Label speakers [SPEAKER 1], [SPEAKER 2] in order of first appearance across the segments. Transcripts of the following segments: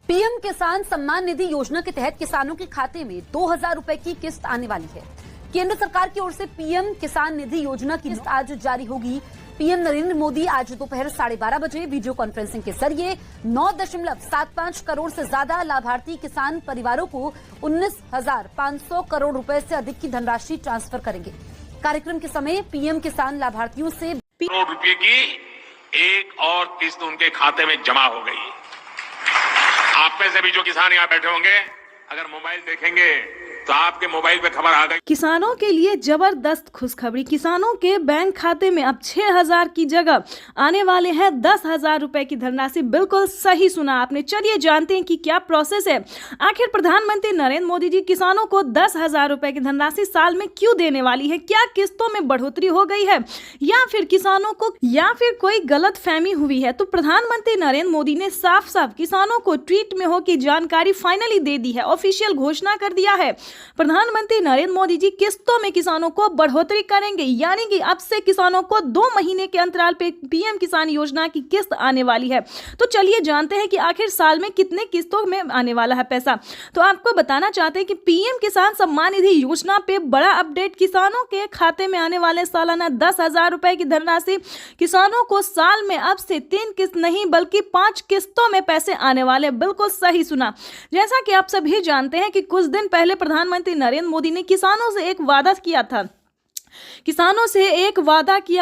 [SPEAKER 1] PM किसान सम्मान निधि योजना के तहत किसानों के खाते में 2000 रुपए की किस्त आने वाली है। केंद्र सरकार की ओर से पीएम किसान निधि योजना की किस्त आज जारी होगी। पीएम नरेंद्र मोदी आज दोपहर 12:30 बजे वीडियो कॉन्फ्रेंसिंग के जरिए 9.75 करोड़ से ज्यादा लाभार्थी किसान परिवारों को 19,500 करोड़ रुपए से अधिक की धनराशि ट्रांसफर करेंगे। कार्यक्रम के समय पीएम किसान लाभार्थियों से
[SPEAKER 2] करोड़ रुपए की एक और किस्त उनके खाते में जमा हो गई। आप में से भी जो किसान यहाँ बैठे होंगे, अगर मोबाइल देखेंगे तो आपके मोबाइल पे खबर आ गई।
[SPEAKER 3] किसानों के लिए जबरदस्त खुशखबरी। किसानों के बैंक खाते में अब 6,000 की जगह आने वाले हैं 10,000 रुपए की धनराशि। बिल्कुल सही सुना आपने। चलिए जानते हैं कि क्या प्रोसेस है। आखिर प्रधानमंत्री नरेंद्र मोदी जी किसानों को 10,000 रुपए की धनराशि साल में क्यों देने वाली है? क्या किस्तों में बढ़ोतरी हो गई है या फिर किसानों को कोई गलत फहमी हुई है? तो प्रधानमंत्री नरेंद्र मोदी ने साफ साफ किसानों को ट्वीट में होकर जानकारी फाइनली दे दी है, ऑफिशियल घोषणा कर दिया है। प्रधानमंत्री नरेंद्र मोदी जी किस्तों में किसानों को बढ़ोतरी करेंगे, यानी कि अब से किसानों को 2 महीने के अंतराल पे पीएम किसान योजना की किस्त आने वाली है। तो चलिए जानते हैं कि आखिर साल में कितने किस्तों में आने वाला है पैसा। तो आपको बताना चाहते हैं कि पीएम किसान सम्मान निधि योजना पे बड़ा अपडेट। किसानों के खाते में आने वाले सालाना 10,000 रुपए की धनराशि किसानों को साल में अब से 3 किस्त नहीं बल्कि 5 किस्तों में पैसे आने वाले। बिल्कुल सही सुना। जैसा कि आप सभी जानते हैं कि कुछ दिन पहले प्रधानमंत्री नरेंद्र मोदी ने किसानों से एक वादा किया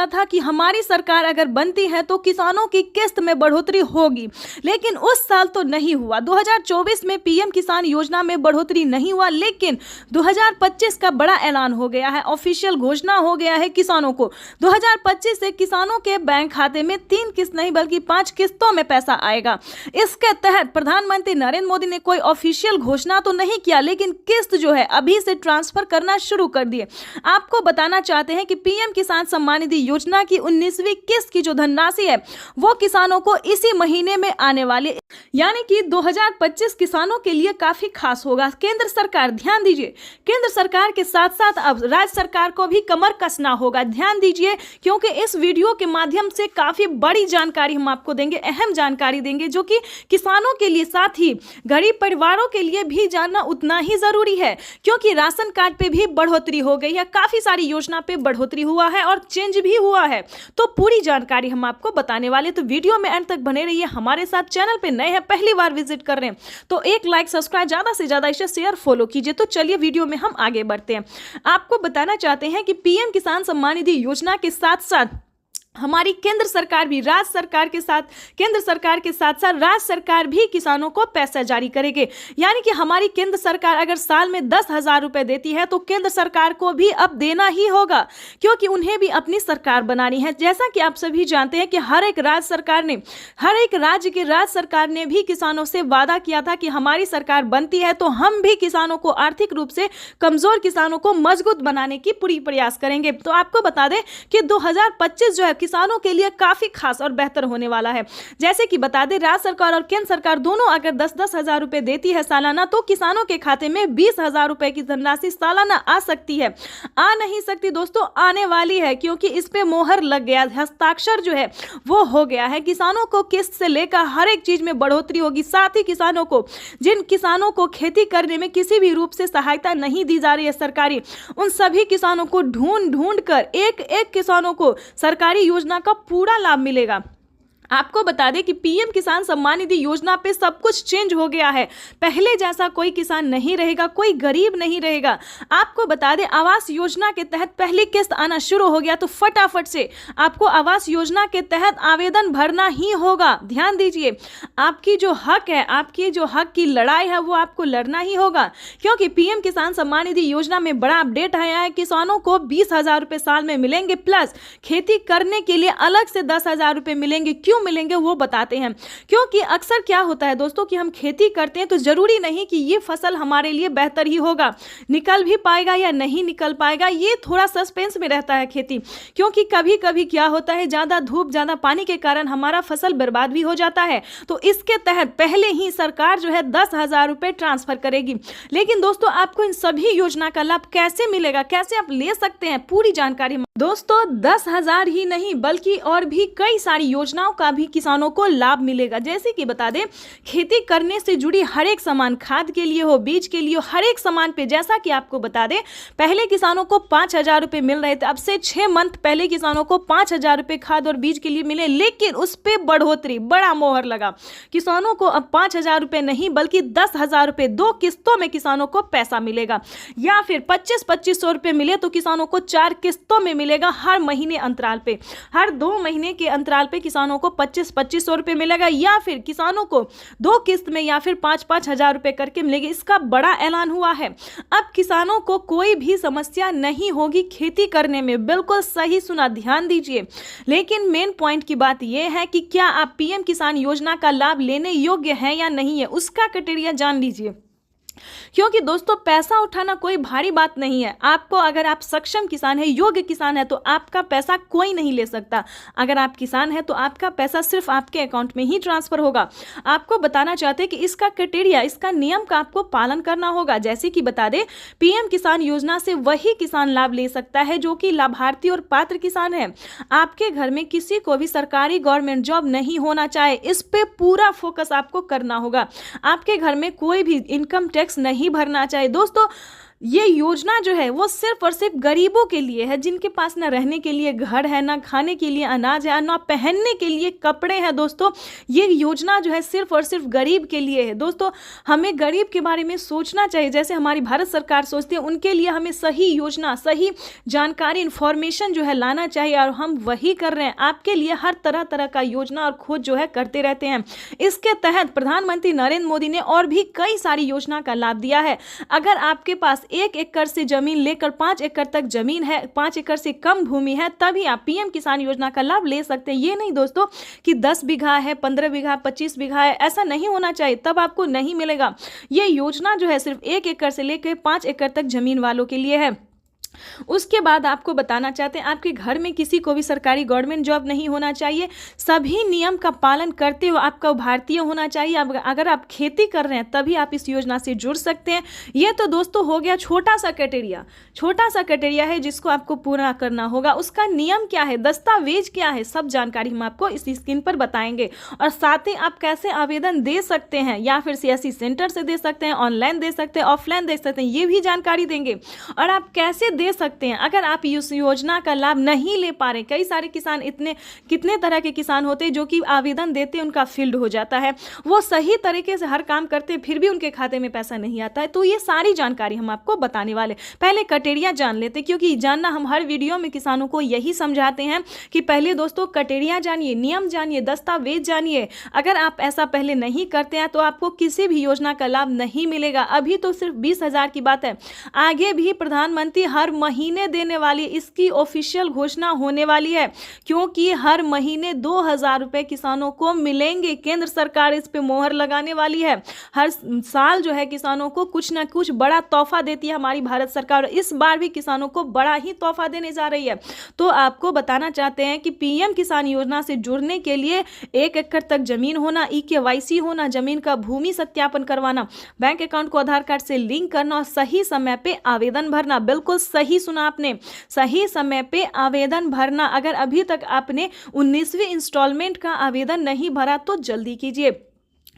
[SPEAKER 3] था कि हमारी सरकार अगर बनती है तो किसानों की किस्त में बढ़ोतरी होगी, लेकिन उस साल तो नहीं हुआ। 2024 में पीएम किसान योजना में बढ़ोतरी नहीं हुआ, लेकिन 2025 का बड़ा ऐलान हो गया है, ऑफिशियल घोषणा हो गया है किसानों को। 2025 से किसानों के बैंक खाते में 3 किस्त नहीं बल्कि 5 किस्तों में पैसा आएगा। इसके तहत प्रधानमंत्री नरेंद्र मोदी ने कोई ऑफिशियल घोषणा तो नहीं किया, लेकिन किस्त जो है अभी से ट्रांसफर करना शुरू कर दिए। आपको बताना चाहते हैं कि पीएम किसान सम्मान निधि योजना की 19वीं किस्त की जो धनराशि है वो किसानों को इसी महीने में आने वाली, यानी कि 2025 किसानों के लिए काफी खास होगा। केंद्र सरकार, ध्यान दीजिए, केंद्र सरकार के साथ साथ अब राज्य सरकार को भी कमर कसना होगा। ध्यान दीजिए, क्योंकि इस वीडियो के माध्यम से काफी बड़ी जानकारी हम आपको देंगे, अहम जानकारी देंगे, जो कि किसानों के लिए साथ ही गरीब परिवारों के लिए भी जानना उतना ही जरूरी है, क्योंकि राशन कार्ड पे भी बढ़ोतरी हो गई है, काफी सारी योजना पे बढ़ोतरी हुआ है और चेंज भी हुआ है। तो पूरी जानकारी हम आपको बताने वाले, तो वीडियो में अंत तक बने रहिए हमारे साथ। चैनल पे नए हैं, पहली बार विजिट कर रहे हैं तो एक लाइक, सब्सक्राइब, ज्यादा से ज्यादा इसे शेयर, फॉलो कीजिए। तो चलिए वीडियो में हम आगे बढ़ते हैं। आपको बताना चाहते हैं कि पीएम किसान सम्मान निधि योजना के साथ साथ हमारी केंद्र सरकार भी केंद्र सरकार के साथ साथ राज्य सरकार भी किसानों को पैसा जारी करेंगे। यानी कि हमारी केंद्र सरकार अगर साल में 10,000 रुपए देती है तो केंद्र सरकार को भी अब देना ही होगा, क्योंकि उन्हें भी अपनी सरकार बनानी है। जैसा कि आप सभी जानते हैं कि हर एक राज्य सरकार ने भी किसानों से वादा किया था कि हमारी सरकार बनती है तो हम भी किसानों को, आर्थिक रूप से कमजोर किसानों को मजबूत बनाने की पूरी प्रयास करेंगे। तो आपको बता दें कि 2025 जो है किसानों के लिए काफी खास और बेहतर होने वाला है। जैसे कि बता दें, राज्य सरकार और केंद्र सरकार दोनों अगर 10-10 हजार रुपए देती है सालाना, तो किसानों के खाते में 20,000 रुपए की धनराशि सालाना आ सकती है। आ नहीं सकती दोस्तों, आने वाली है, क्योंकि इस पे मोहर लग गया, हस्ताक्षर जो है वो हो गया है। किसानों को किस्त से लेकर हर एक चीज में बढ़ोतरी होगी। साथ ही किसानों को, जिन किसानों को खेती करने में किसी भी रूप से सहायता नहीं दी जा रही है सरकारी, उन सभी किसानों को ढूंढ कर एक किसानों को सरकारी योजना का पूरा लाभ मिलेगा। आपको बता दें कि पीएम किसान सम्मान निधि योजना पे सब कुछ चेंज हो गया है। पहले जैसा कोई किसान नहीं रहेगा, कोई गरीब नहीं रहेगा। आपको बता दें, आवास योजना के तहत पहली किस्त आना शुरू हो गया, तो फटाफट से आपको आवास योजना के तहत आवेदन भरना ही होगा। ध्यान दीजिए, आपकी जो हक है, आपकी जो हक की लड़ाई है वो आपको लड़ना ही होगा, क्योंकि पीएम किसान सम्मान निधि योजना में बड़ा अपडेट आया है। किसानों को 20,000 रुपए साल में मिलेंगे, प्लस खेती करने के लिए अलग से 10,000 रुपए मिलेंगे। क्यों मिलेंगे वो बताते हैं, क्योंकि अक्सर क्या होता है दोस्तों कि हम खेती करते हैं तो जरूरी नहीं कि ये फसल हमारे लिए बेहतर ही होगा, निकल भी पाएगा या नहीं निकल पाएगा, ये थोड़ा सस्पेंस में रहता है खेती। क्योंकि कभी कभी क्या होता है, ज्यादा धूप, ज्यादा पानी के कारण हमारा फसल बर्बाद भी हो जाता है। तो इसके तहत पहले ही सरकार जो है 10,000 रुपए ट्रांसफर करेगी। लेकिन दोस्तों, आपको इन सभी योजना का लाभ कैसे मिलेगा, कैसे आप ले सकते हैं, पूरी जानकारी दोस्तों 10,000 ही नहीं बल्कि और भी कई सारी योजनाओं का का भी किसानों को लाभ मिलेगा। जैसे कि बता दें, खेती करने से जुड़ी हर एक सामान, खाद के लिए हो, बीज के लिए हो, हर एक सामान पे, जैसा कि आपको बता दें, पहले किसानों को 5,000 रुपये मिल रहे थे। अब से 6 मंथ पहले किसानों को 5,000 रुपये खाद और बीज के लिए मिले, लेकिन उस पर बढ़ोतरी, बड़ा मोहर लगा। किसानों को अब 5,000 रुपये नहीं बल्कि 10,000 रुपये 2 किस्तों में किसानों को पैसा मिलेगा, या फिर 25-2500 रुपये मिले तो किसानों को 4 किस्तों में मिलेगा। हर महीने अंतराल पे, हर 2 महीने के अंतराल पे किसानों को 25-2500 रुपये मिलेगा, या फिर किसानों को 2 किस्त में या फिर 5-5 हजार रुपये करके मिलेगी। इसका बड़ा ऐलान हुआ है। अब किसानों को कोई भी समस्या नहीं होगी खेती करने में। बिल्कुल सही सुना, ध्यान दीजिए। लेकिन मेन पॉइंट की बात यह है कि क्या आप पीएम किसान योजना का लाभ लेने योग्य हैं या नहीं है, उसका क्राइटेरिया जान लीजिए। क्योंकि दोस्तों, पैसा उठाना कोई भारी बात नहीं है। आपको, अगर आप सक्षम किसान है, योग्य किसान है, तो आपका पैसा कोई नहीं ले सकता। अगर आप किसान है तो आपका पैसा सिर्फ आपके अकाउंट में ही ट्रांसफर होगा। आपको बताना चाहते हैं कि इसका क्राइटेरिया, इसका नियम का आपको पालन करना होगा। जैसे कि बता दें, पीएम किसान योजना से वही किसान लाभ ले सकता है जो कि लाभार्थी और पात्र किसान है। आपके घर में किसी को भी सरकारी गवर्नमेंट जॉब नहीं होना चाहिए, इस पे पूरा फोकस आपको करना होगा। आपके घर में कोई भी इनकम टैक्स नहीं भरना चाहिए। दोस्तों, ये योजना जो है वो सिर्फ और सिर्फ गरीबों के लिए है, जिनके पास ना रहने के लिए घर है, ना खाने के लिए अनाज है, ना पहनने के लिए कपड़े हैं। दोस्तों, ये योजना जो है सिर्फ और सिर्फ गरीब के लिए है। दोस्तों, हमें गरीब के बारे में सोचना चाहिए, जैसे हमारी भारत सरकार सोचती है। उनके लिए हमें सही योजना, सही जानकारी, इंफॉर्मेशन जो है लाना चाहिए, और हम वही कर रहे हैं। आपके लिए हर तरह तरह का योजना और खोज जो है करते रहते हैं। इसके तहत प्रधानमंत्री नरेंद्र मोदी ने और भी कई सारी योजना का लाभ दिया है। अगर आपके पास 1 एकड़ से जमीन लेकर 5 एकड़ तक जमीन है, 5 एकड़ से कम भूमि है, तभी आप पीएम किसान योजना का लाभ ले सकते हैं। ये नहीं दोस्तों कि 10 बीघा है, 15 बीघा, 25 बीघा है, ऐसा नहीं होना चाहिए, तब आपको नहीं मिलेगा। ये योजना जो है सिर्फ 1 एकड़ से लेकर 5 एकड़ तक जमीन वालों के लिए है। उसके बाद आपको बताना चाहते हैं, आपके घर में किसी को भी सरकारी गवर्नमेंट जॉब नहीं होना चाहिए। सभी नियम का पालन करते हुए आपका भारतीय होना चाहिए। अगर आप खेती कर रहे हैं तभी आप इस योजना से जुड़ सकते हैं। ये तो दोस्तों हो गया छोटा सा क्राइटेरिया है जिसको आपको पूरा करना होगा। उसका नियम क्या है, दस्तावेज क्या है, सब जानकारी हम आपको इस स्क्रीन पर बताएंगे। और साथ ही आप कैसे आवेदन दे सकते हैं, या फिर सीएससी सेंटर से दे सकते हैं, ऑनलाइन दे सकते हैं, ऑफलाइन दे सकते हैं, ये भी जानकारी देंगे। और आप कैसे दे सकते हैं अगर आप इस योजना का लाभ नहीं ले पा रहे। कई सारे किसान, कितने तरह के किसान होते हैं जो कि आवेदन देते हैं, उनका फील्ड हो जाता है, वो सही तरीके से हर काम करते हैं, फिर भी उनके खाते में पैसा नहीं आता है। तो ये सारी जानकारी हम आपको बताने वाले। पहले क्राइटेरिया जान लेते, क्योंकि जानना, हम हर वीडियो में किसानों को यही समझाते हैं कि पहले दोस्तों क्राइटेरिया जानिए, नियम जानिए, दस्तावेज जानिए। अगर आप ऐसा पहले नहीं करते हैं तो आपको किसी भी योजना का लाभ नहीं मिलेगा। अभी तो सिर्फ 20,000 की बात है, आगे भी प्रधानमंत्री हर महीने देने वाली, इसकी ऑफिशियल घोषणा होने वाली है, क्योंकि हर महीने 2,000 रुपए किसानों को मिलेंगे। केंद्र सरकार इस पे मोहर लगाने वाली है। हर साल जो है किसानों को कुछ ना कुछ बड़ा तोहफा देती है हमारी भारत सरकार, इस बार भी किसानों को बड़ा ही तोहफा देने जा रही है। तो आपको बताना चाहते हैं कि पीएम किसान योजना से जुड़ने के लिए 1 एकड़ तक जमीन होना, EKYC होना, जमीन का भूमि सत्यापन करवाना, बैंक अकाउंट को आधार कार्ड से लिंक करना और सही समय पे आवेदन भरना। बिल्कुल सही सुना आपने, सही समय पे आवेदन भरना। अगर अभी तक आपने 19वीं इंस्टॉलमेंट का आवेदन नहीं भरा तो जल्दी कीजिए।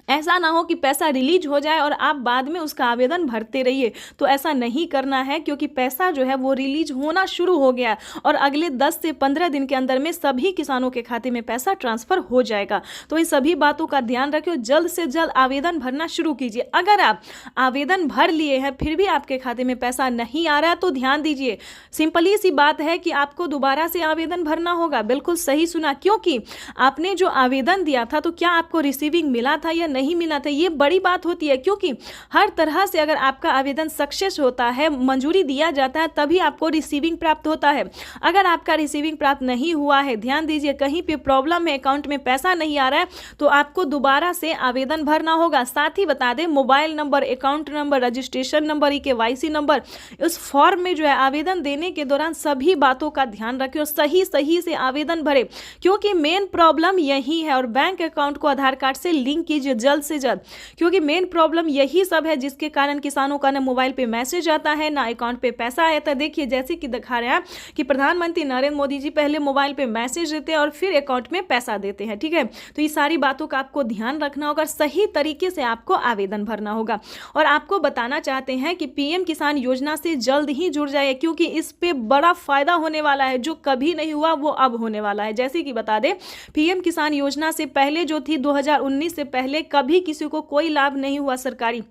[SPEAKER 3] ऐसा ना हो कि पैसा रिलीज हो जाए और आप बाद में उसका आवेदन भरते रहिए, तो ऐसा नहीं करना है, क्योंकि पैसा जो है वो रिलीज होना शुरू हो गया और अगले 10 से 15 दिन के अंदर में सभी किसानों के खाते में पैसा ट्रांसफर हो जाएगा। तो इन सभी बातों का ध्यान रखिए, जल्द से जल्द आवेदन भरना शुरू कीजिए। अगर आप आवेदन भर लिए हैं फिर भी आपके खाते में पैसा नहीं आ रहा है तो ध्यान दीजिए, सिंपली सी बात है कि आपको दोबारा से आवेदन भरना होगा। बिल्कुल सही सुना, क्योंकि आपने जो आवेदन दिया था तो क्या आपको रिसीविंग मिला था या नहीं मिला था, ये बड़ी बात होती है। क्योंकि हर तरह से अगर आपका आवेदन सक्सेस होता है, मंजूरी दिया जाता है, तभी आपको रिसीविंग प्राप्त होता है। अगर आपका रिसीविंग प्राप्त नहीं हुआ है, ध्यान दीजिए, कहीं पे प्रॉब्लम है, अकाउंट में पैसा नहीं आ रहा है, तो आपको दोबारा से आवेदन भरना होगा। साथ ही बता दें, mobile number, account number, registration number, EKYC number, उस फॉर्म में जो है आवेदन देने के दौरान सभी बातों का ध्यान रखें और सही से आवेदन भरे, क्योंकि मेन प्रॉब्लम यही है। और बैंक अकाउंट को आधार कार्ड से लिंक कीजिए, जल्द से जल्द, क्योंकि मेन प्रॉब्लम यही सब है जिसके कारण किसानों का ना मोबाइल पे मैसेज आता है ना अकाउंट पे पैसा आता है। देखिए जैसे कि दिखा रहे हैं कि प्रधानमंत्री नरेंद्र मोदी जी पहले मोबाइल पे मैसेज देते हैं और फिर अकाउंट में पैसा देते हैं। ठीक है, तो ये सारी बातों का आपको ध्यान रखना होगा, सही तरीके से आपको आवेदन भरना होगा। और आपको बताना चाहते हैं कि पीएम किसान योजना से जल्द ही जुड़ जाए, क्योंकि इस पे बड़ा फायदा होने वाला है, जो कभी नहीं हुआ वो अब होने वाला है। जैसे कि बता दें, पीएम किसान योजना से पहले जो थी 2019 से पहले कभी किसी को कोई लाभ नहीं हुआ सरकारी,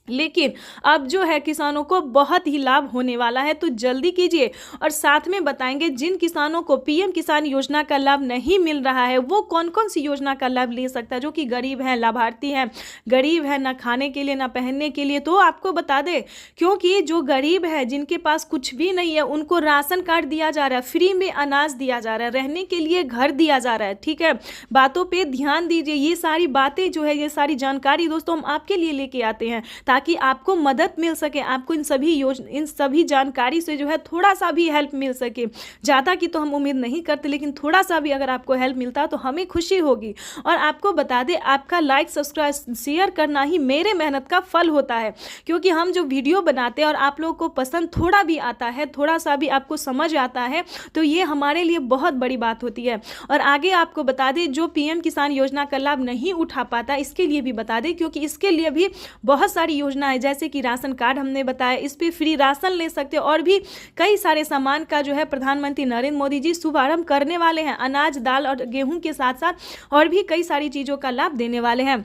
[SPEAKER 3] लेकिन अब जो है किसानों को बहुत ही लाभ होने वाला है। तो जल्दी कीजिए। और साथ में बताएंगे जिन किसानों को पीएम किसान योजना का लाभ नहीं मिल रहा है वो कौन कौन सी योजना का लाभ ले सकता है, जो कि गरीब हैं, लाभार्थी हैं, गरीब है ना खाने के लिए ना पहनने के लिए। तो आपको बता दें, क्योंकि जो गरीब है जिनके पास कुछ भी नहीं है उनको राशन कार्ड दिया जा रहा है, फ्री में अनाज दिया जा रहा है, रहने के लिए घर दिया जा रहा है। ठीक है, बातों पर ध्यान दीजिए। ये सारी बातें जो है, ये सारी जानकारी दोस्तों हम आपके लिए लेके आते हैं ताकि आपको मदद मिल सके, आपको इन सभी जानकारी से जो है थोड़ा सा भी हेल्प मिल सके। ज़्यादा की तो हम उम्मीद नहीं करते, लेकिन थोड़ा सा भी अगर आपको हेल्प मिलता है तो हमें खुशी होगी। और आपको बता दें, आपका लाइक सब्सक्राइब शेयर करना ही मेरे मेहनत का फल होता है, क्योंकि हम जो वीडियो बनाते हैं और आप लोगों को पसंद थोड़ा भी आता है, थोड़ा सा भी आपको समझ आता है, तो ये हमारे लिए बहुत बड़ी बात होती है। और आगे आपको बता दें, जो पीएम किसान योजना का लाभ नहीं उठा पाता इसके लिए भी बता दें, क्योंकि इसके लिए भी बहुत सारी योजना है, जैसे कि राशन कार्ड हमने बताया, इस पे फ्री राशन ले सकते हो, और भी कई सारे सामान का जो है प्रधानमंत्री नरेंद्र मोदी जी शुभारंभ करने वाले हैं। अनाज, दाल और गेहूं के साथ साथ और भी कई सारी चीज़ों का लाभ देने वाले हैं।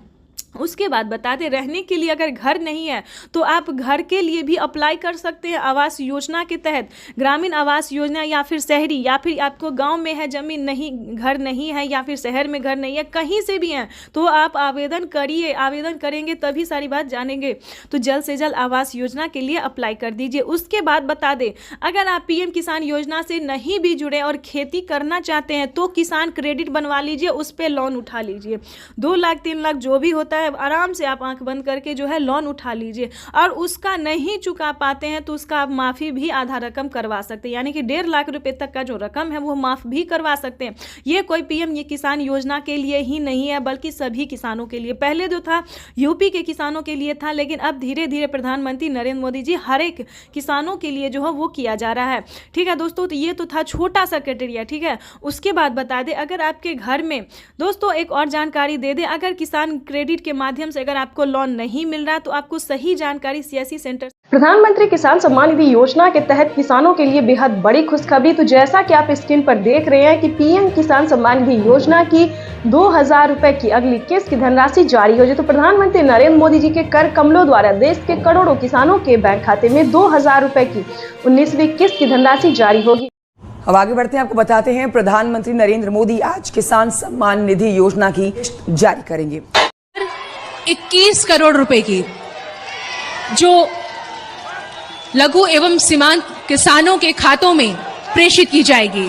[SPEAKER 3] उसके बाद बता दें, रहने के लिए अगर घर नहीं है तो आप घर के लिए भी अप्लाई कर सकते हैं आवास योजना के तहत। ग्रामीण आवास योजना या फिर शहरी, या फिर आपको गांव में है ज़मीन नहीं, घर नहीं है, या फिर शहर में घर नहीं है, कहीं से भी हैं तो आप आवेदन करिए। आवेदन करेंगे तभी सारी बात जानेंगे। तो जल्द से जल्द आवास योजना के लिए अप्लाई कर दीजिए। उसके बाद बता दें, अगर आप पीएम किसान योजना से नहीं भी जुड़े और खेती करना चाहते हैं तो किसान क्रेडिट बनवा लीजिए, उस पर लोन उठा लीजिए। 2 लाख 3 लाख जो भी होता है आराम से आप आंख बंद करके जो है लोन उठा लीजिए। और उसका नहीं चुका पाते हैं तो उसका आप माफ़ी भी आधा रकम करवा सकते हैं, यानी कि 1.5 लाख रुपए तक का जो रकम है वो माफ़ भी करवा सकते हैं। ये कोई पीएम ये किसान योजना के लिए ही नहीं है, बल्कि सभी किसानों के लिए। पहले जो था यूपी के किसानों के लिए था, लेकिन अब धीरे धीरे प्रधानमंत्री नरेंद्र मोदी जी हर एक किसानों के लिए जो है वो किया जा रहा है। ठीक है दोस्तों, तो ये तो था छोटा सा क्राइटेरिया। ठीक है, उसके बाद बता दें, अगर आपके घर में दोस्तों एक और जानकारी दे दें, अगर किसान क्रेडिट के माध्यम से अगर आपको लोन नहीं मिल रहा तो आपको सही जानकारी सीएससी सेंटर।
[SPEAKER 4] प्रधानमंत्री किसान सम्मान निधि योजना के तहत किसानों के लिए बेहद बड़ी खुशखबरी। तो जैसा कि आप स्क्रीन पर देख रहे हैं कि पीएम किसान सम्मान निधि योजना की 2000 रुपए की अगली किस्त की धनराशि जारी हो जाए। तो प्रधानमंत्री नरेंद्र मोदी जी के कर कमलों द्वारा देश के करोड़ों किसानों के बैंक खाते में 2000 रुपए की 19वीं किस्त की धनराशि जारी होगी।
[SPEAKER 5] अब आगे बढ़ते हैं, आपको बताते हैं प्रधानमंत्री नरेंद्र मोदी आज किसान सम्मान निधि योजना की किस्त जारी करेंगे।
[SPEAKER 6] 21 करोड़ रुपए की जो लघु एवं सीमांत किसानों के खातों में प्रेषित की जाएगी।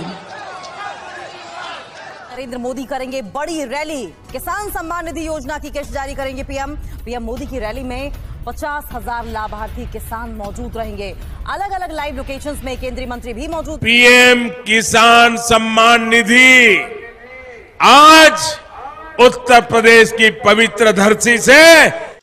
[SPEAKER 7] नरेंद्र मोदी करेंगे बड़ी रैली, किसान सम्मान निधि योजना की किस्त जारी करेंगे पीएम मोदी की रैली में 50,000 लाभार्थी किसान मौजूद रहेंगे। अलग अलग लाइव लोकेशंस में केंद्रीय मंत्री भी मौजूद।
[SPEAKER 2] पीएम किसान सम्मान निधि आज उत्तर प्रदेश की पवित्र धरती से।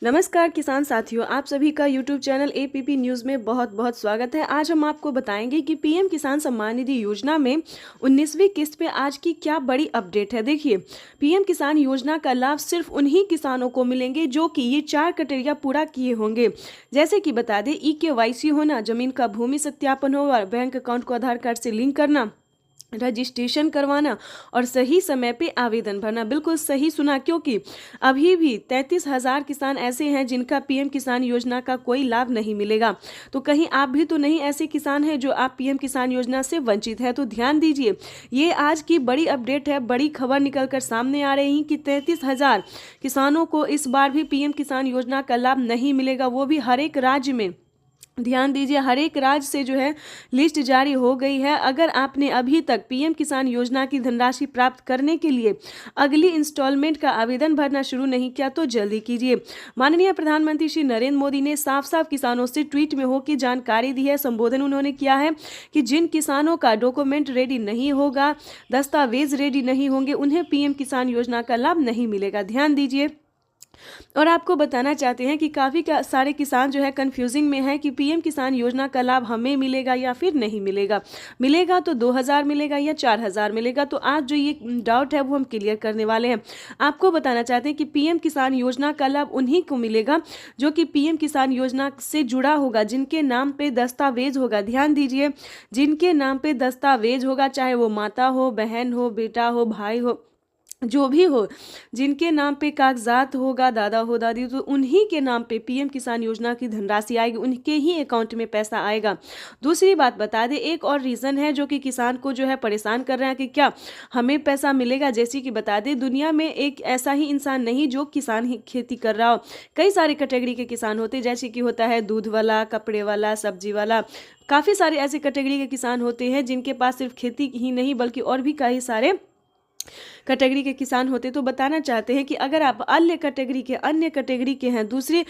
[SPEAKER 3] नमस्कार किसान साथियों, आप सभी का YouTube चैनल APP न्यूज़ में बहुत बहुत स्वागत है। आज हम आपको बताएंगे कि पीएम किसान सम्मान निधि योजना में 19वीं किस्त पे आज की क्या बड़ी अपडेट है। देखिए, पीएम किसान योजना का लाभ सिर्फ उन्हीं किसानों को मिलेंगे जो कि ये 4 क्राइटेरिया पूरा किए होंगे। जैसे कि बता दें, EKYC होना, जमीन का भूमि सत्यापन होगा, बैंक अकाउंट को आधार कार्ड से लिंक करना, रजिस्ट्रेशन करवाना और सही समय पे आवेदन भरना। बिल्कुल सही सुना, क्योंकि अभी भी 33,000 किसान ऐसे हैं जिनका पीएम किसान योजना का कोई लाभ नहीं मिलेगा। तो कहीं आप भी तो नहीं ऐसे किसान हैं जो आप पीएम किसान योजना से वंचित हैं। तो ध्यान दीजिए, ये आज की बड़ी अपडेट है, बड़ी खबर निकल कर सामने आ रही है कि 33,000 किसानों को इस बार भी पीएम किसान योजना का लाभ नहीं मिलेगा, वो भी हर एक राज्य में। ध्यान दीजिए, हर एक राज्य से जो है लिस्ट जारी हो गई है। अगर आपने अभी तक पीएम किसान योजना की धनराशि प्राप्त करने के लिए अगली इंस्टॉलमेंट का आवेदन भरना शुरू नहीं किया तो जल्दी कीजिए। माननीय प्रधानमंत्री श्री नरेंद्र मोदी ने साफ साफ किसानों से ट्वीट में होकर जानकारी दी है। संबोधन उन्होंने किया है कि जिन किसानों का डॉक्यूमेंट रेडी नहीं होगा, दस्तावेज रेडी नहीं होंगे, उन्हें पीएम किसान योजना का लाभ नहीं मिलेगा। ध्यान दीजिए, और आपको बताना चाहते हैं कि काफ़ी सारे किसान जो है कंफ्यूजिंग में है कि पीएम किसान योजना का लाभ हमें मिलेगा या फिर नहीं मिलेगा। मिलेगा तो 2000 मिलेगा या 4000 मिलेगा। तो आज जो ये डाउट है वो हम क्लियर करने वाले हैं। आपको बताना चाहते हैं कि पीएम किसान योजना का लाभ उन्हीं को मिलेगा जो कि पीएम किसान योजना से जुड़ा होगा, जिनके नाम पे दस्तावेज होगा। ध्यान दीजिए, जिनके नाम पे दस्तावेज होगा, चाहे वो माता हो, बहन हो, बेटा हो, भाई हो, जो भी हो, जिनके नाम पे कागजात होगा, दादा हो, दादी, तो उन्हीं के नाम पे पीएम किसान योजना की धनराशि आएगी, उनके ही अकाउंट में पैसा आएगा। दूसरी बात बता दें, एक और रीज़न है जो कि किसान को जो है परेशान कर रहा है कि क्या हमें पैसा मिलेगा। जैसे कि बता दें, दुनिया में एक ऐसा ही इंसान नहीं जो किसान ही खेती कर रहा हो। कई सारे कैटेगरी के किसान होते हैं, जैसे कि होता है दूध वाला, कपड़े वाला, सब्जी वाला। काफ़ी सारे ऐसे कैटेगरी के किसान होते हैं जिनके पास सिर्फ खेती ही नहीं बल्कि और भी कई सारे कैटेगरी के किसान होते। तो बताना चाहते हैं कि अगर आप अन्य कैटेगरी के हैं, दूसरे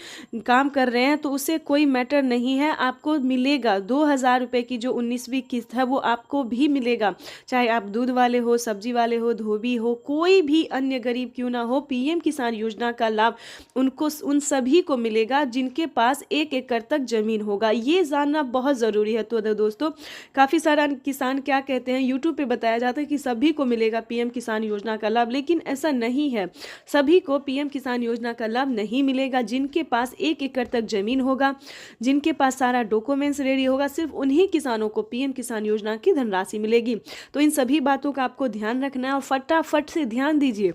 [SPEAKER 3] काम कर रहे हैं, तो उससे कोई मैटर नहीं है, आपको मिलेगा 2000 रुपये की जो 19वीं किस्त है वो आपको भी मिलेगा। चाहे आप दूध वाले हो, सब्जी वाले हो, धोबी हो, कोई भी अन्य गरीब क्यों ना हो, पीएम किसान योजना का लाभ उन सभी को मिलेगा जिनके पास 1 एकड़ तक जमीन होगा। ये जानना बहुत ज़रूरी है। तो दोस्तों, काफ़ी सारा किसान क्या कहते हैं, यूट्यूब पे बताया जाता है कि सभी को मिलेगा पीएम किसान योजना का लाभ, लेकिन ऐसा नहीं है। सभी को पीएम किसान योजना का लाभ नहीं मिलेगा। जिनके पास 1 एकड़ तक जमीन होगा, जिनके पास सारा डॉक्यूमेंट्स रेडी होगा, सिर्फ उन्हीं किसानों को पीएम किसान योजना की धनराशि मिलेगी। तो इन सभी बातों का आपको ध्यान रखना है और फटाफट से ध्यान दीजिए।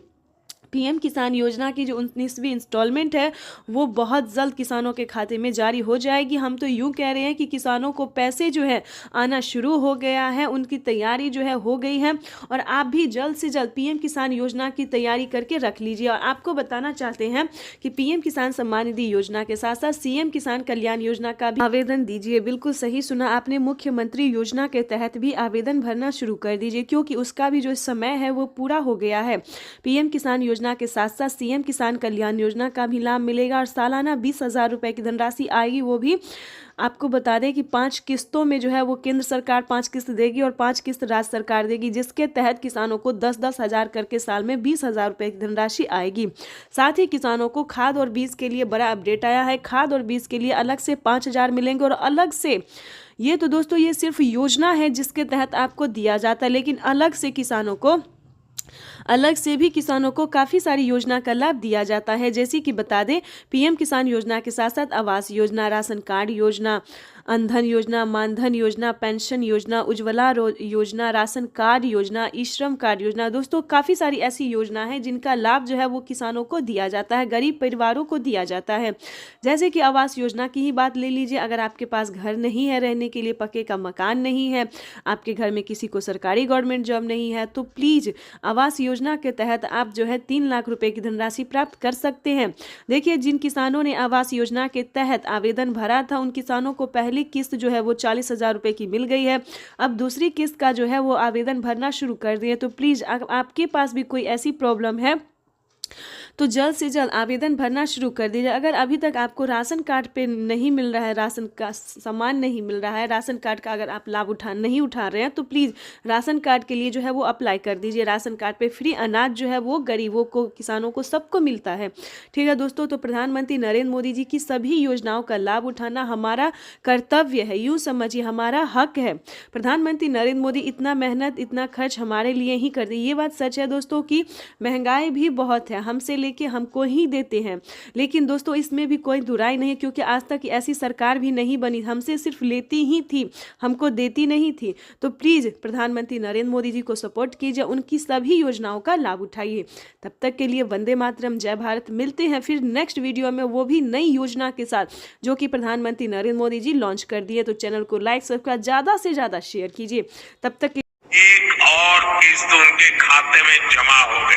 [SPEAKER 3] पीएम किसान योजना की जो 19वीं इंस्टॉलमेंट है वो बहुत जल्द किसानों के खाते में जारी हो जाएगी। हम तो यूँ कह रहे हैं कि किसानों को पैसे जो है आना शुरू हो गया है, उनकी तैयारी जो है हो गई है, और आप भी जल्द से जल्द पीएम किसान योजना की तैयारी करके रख लीजिए। और आपको बताना चाहते हैं कि पीएम किसान सम्मान निधि योजना के साथ साथ सीएम किसान कल्याण योजना का भी आवेदन दीजिए। बिल्कुल सही सुना आपने, मुख्यमंत्री योजना के तहत भी आवेदन भरना शुरू कर दीजिए, क्योंकि उसका भी जो समय है वो पूरा हो गया है। पीएम किसान योजना के साथ साथ सीएम किसान कल्याण योजना का भी लाभ मिलेगा और सालाना 20,000 रुपए की धनराशि आएगी। वो भी आपको बता दें कि 5 किस्तों में जो है वो केंद्र सरकार 5 किस्त देगी और 5 किस्त राज्य सरकार देगी, जिसके तहत किसानों को 10-10 हज़ार करके साल में 20,000 रुपए की धनराशि आएगी। साथ ही किसानों को खाद और बीज के लिए बड़ा अपडेट आया है। खाद और बीज के लिए अलग से 5,000 मिलेंगे और अलग से, ये तो दोस्तों ये सिर्फ योजना है जिसके तहत आपको दिया जाता है, लेकिन अलग से भी किसानों को काफ़ी सारी योजना का लाभ दिया जाता है। जैसे कि बता दें, पीएम किसान योजना के साथ साथ आवास योजना, राशन कार्ड योजना, अनधन योजना, मानधन योजना, पेंशन योजना, उज्ज्वला योजना, राशन कार्ड योजना, ई श्रम कार्ड योजना। दोस्तों, काफ़ी सारी ऐसी योजना है जिनका लाभ जो है वो किसानों को दिया जाता है, गरीब परिवारों को दिया जाता है। जैसे कि आवास योजना की ही बात ले लीजिए। अगर आपके पास घर नहीं है, रहने के लिए पक्के का मकान नहीं है, आपके घर में किसी को सरकारी गवर्नमेंट जॉब नहीं है, तो प्लीज़ आवास योजना के तहत आप जो है 3 लाख रुपए की धनराशि प्राप्त कर सकते हैं। देखिए, जिन किसानों ने आवास योजना के तहत आवेदन भरा था उन किसानों को पहली किस्त जो है वो 40,000 रुपए की मिल गई है। अब दूसरी किस्त का जो है वो आवेदन भरना शुरू कर दिए। तो प्लीज़ आपके पास भी कोई ऐसी प्रॉब्लम है तो जल्द से जल्द आवेदन भरना शुरू कर दीजिए। अगर अभी तक आपको राशन कार्ड पे नहीं मिल रहा है, राशन का सामान नहीं मिल रहा है, राशन कार्ड का अगर आप लाभ नहीं उठा रहे हैं, तो प्लीज़ राशन कार्ड के लिए जो है वो अप्लाई कर दीजिए। राशन कार्ड पे फ्री अनाज जो है वो गरीबों को, किसानों को, सबको मिलता है। ठीक है दोस्तों, तो प्रधानमंत्री नरेंद्र मोदी जी की सभी योजनाओं का लाभ उठाना हमारा कर्तव्य है, यूँ समझिए हमारा हक है। प्रधानमंत्री नरेंद्र मोदी इतना मेहनत, इतना खर्च हमारे लिए ही करते। ये बात सच है दोस्तों कि महंगाई भी बहुत है, हमसे लेके हमको ही देते हैं, लेकिन दोस्तों इसमें भी कोई दुराई नहीं, क्योंकि आज तक ऐसी सरकार भी नहीं बनी, हमसे सिर्फ लेती ही थी, हमको देती नहीं थी। तो प्लीज़ प्रधानमंत्री नरेंद्र मोदी जी को सपोर्ट कीजिए, उनकी सभी योजनाओं का लाभ उठाइए। तब तक के लिए वंदे मातरम, जय भारत। मिलते हैं फिर नेक्स्ट वीडियो में, वो भी नई योजना के साथ जो कि प्रधानमंत्री नरेंद्र मोदी जी लॉन्च कर दिए। तो चैनल को लाइक, सब्सक्राइब ज़्यादा से ज़्यादा शेयर कीजिए। तब तक
[SPEAKER 2] एक और किस्त उनके खाते में जमा हो गई।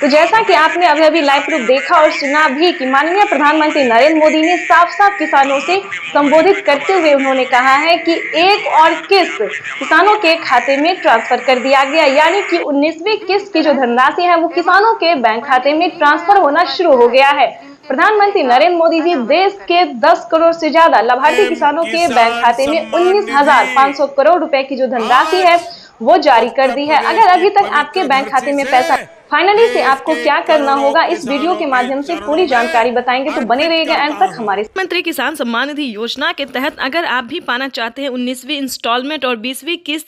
[SPEAKER 4] तो जैसा कि आपने अभी लाइव प्रूफ देखा और सुना भी कि माननीय प्रधानमंत्री नरेंद्र मोदी ने साफ साफ किसानों से संबोधित करते हुए उन्होंने कहा है कि एक और किस्त किसानों के खाते में ट्रांसफर कर दिया गया, यानी कि 19वीं किस्त की जो धनराशि है वो किसानों के बैंक खाते में ट्रांसफर होना शुरू हो गया है। प्रधानमंत्री नरेंद्र मोदी जी देश के 10 करोड़ से ज्यादा लाभार्थी किसानों के बैंक खाते में 19,500 करोड़ रुपए की जो धनराशि है वो जारी कर दी है। अगर अभी तक आपके बैंक खाते में पैसा फाइनली से आपको क्या करना होगा, इस वीडियो के माध्यम से पूरी जानकारी बताएंगे, तो बने रहिएगा एंड तक हमारे।
[SPEAKER 3] प्रधानमंत्री किसान सम्मान निधि योजना के तहत अगर आप भी पाना चाहते हैं 19वीं इंस्टॉलमेंट और 20वीं किस्त